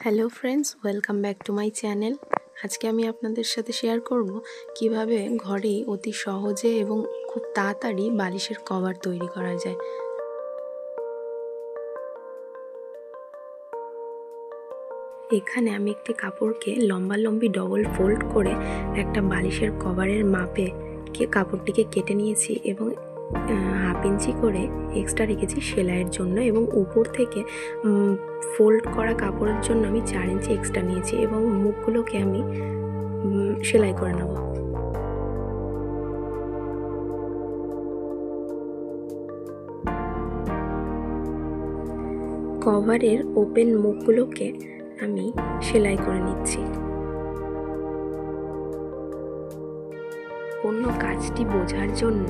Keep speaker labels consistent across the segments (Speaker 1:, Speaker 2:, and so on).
Speaker 1: Hello friends, welcome back to my channel. আজকে আমি আপনাদের সাথে শেয়ার করব কিভাবে ঘরেই অতি সহজে এবং খুব তাড়াতাড়ি বালিশের কভার তৈরি করা যায়। এখানে আমি একটি কাপড়কে লম্বালম্বি ডবল ফোল্ড করে একটা বালিশের কভারের মাপে কাপড়টিকে কেটে নিয়েছি এবং হাফ ইঞ্চি করে এক্সট্রা রেখেছি সেলাইয়ের জন্য, এবং উপর থেকে ফোল্ড করা কাপড়ের জন্য আমি 4 ইঞ্চি এক্সট্রা নিয়েছি এবং মুখগুলোকে আমি সেলাই করে নেব। কভারের ওপেন মুখগুলোকে আমি সেলাই করে নিচ্ছি। অন্য কাজটি বোঝার জন্য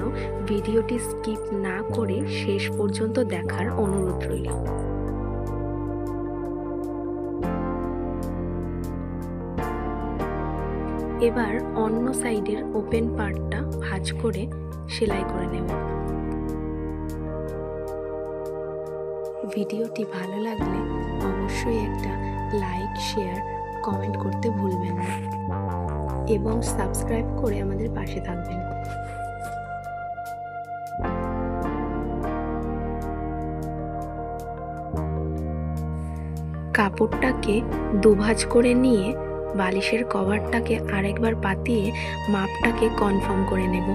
Speaker 1: ভিডিওটি স্কিপ না করে শেষ পর্যন্ত দেখার অনুরোধ রইল। এবার অন্য সাইডের ওপেন পার্টটা ভাঁজ করে সেলাই করে নেব। ভিডিওটি ভালো লাগলে অবশ্যই একটা লাইক, শেয়ার, কমেন্ট করতে ভুলবেন না এবং সাবস্ক্রাইব করে আমাদের পাশে থাকবেন। কাপড়টাকে দুভাঁজ করে নিয়ে বালিশের কভারটাকে আরেকবার পাতিয়ে মাপটাকে কনফার্ম করে নেব।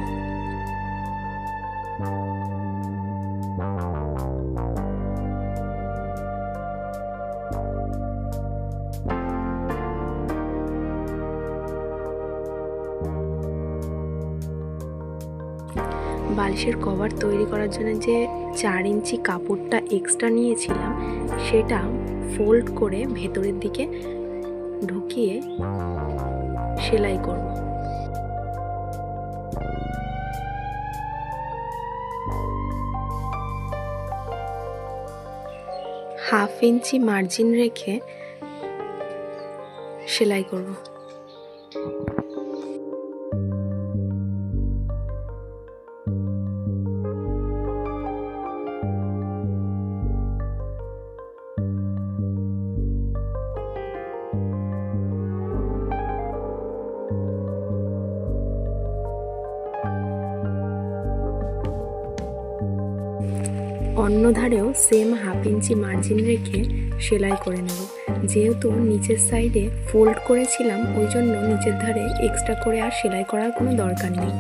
Speaker 1: বালিশের কভার তৈরি করার জন্য যে 4 ইঞ্চি কাপড়টা এক্সট্রা নিয়েছিলাম সেটা ফোল্ড করে ভেতরের দিকে ঢুকিয়ে সেলাই করব। হাফ ইঞ্চি মার্জিন রেখে সেলাই করব। অন্য ধারেও সেম হাফ ইঞ্চি মার্জিন রেখে সেলাই করে নেব। যেহেতু নিচের সাইডে ফোল্ড করেছিলাম ওই জন্য নিচের ধারে এক্সট্রা করে আর সেলাই করার কোনো দরকার নেই।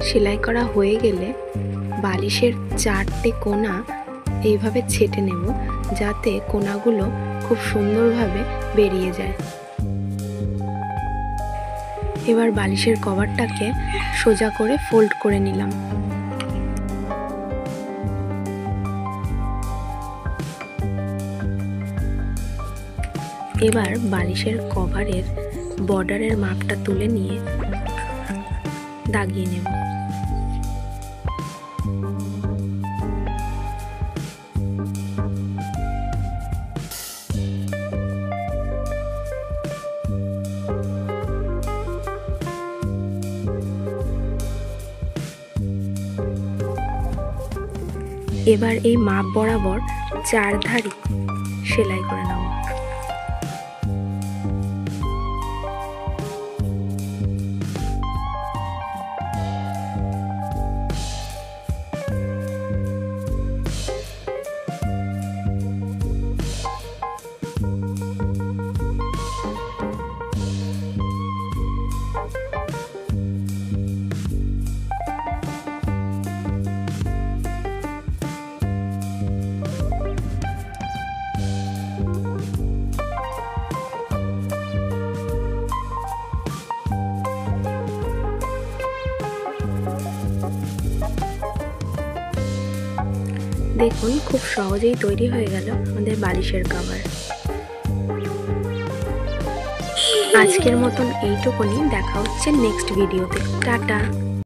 Speaker 1: সেলাই করা হয়ে গেলে বালিশের 4টে কোণা এইভাবে ছেঁটে নেব যাতে কোণাগুলো খুব সুন্দরভাবে বেরিয়ে যায়। এবার বালিশের কভারটাকে সোজা করে ফোল্ড করে নিলাম। এবার বালিশের কভারের বর্ডারের মাপটা তুলে নিয়ে দাগিয়ে নেব। এবার এই মাপ বরাবর 4 ধারি সেলাই করে নেব। দেখুন, খুব সহজেই তৈরি হয়ে গেল আমাদের বালিশের কভার। আজকের মতন এইটুকুনি, দেখা হচ্ছে নেক্সট ভিডিওতে। টাটা।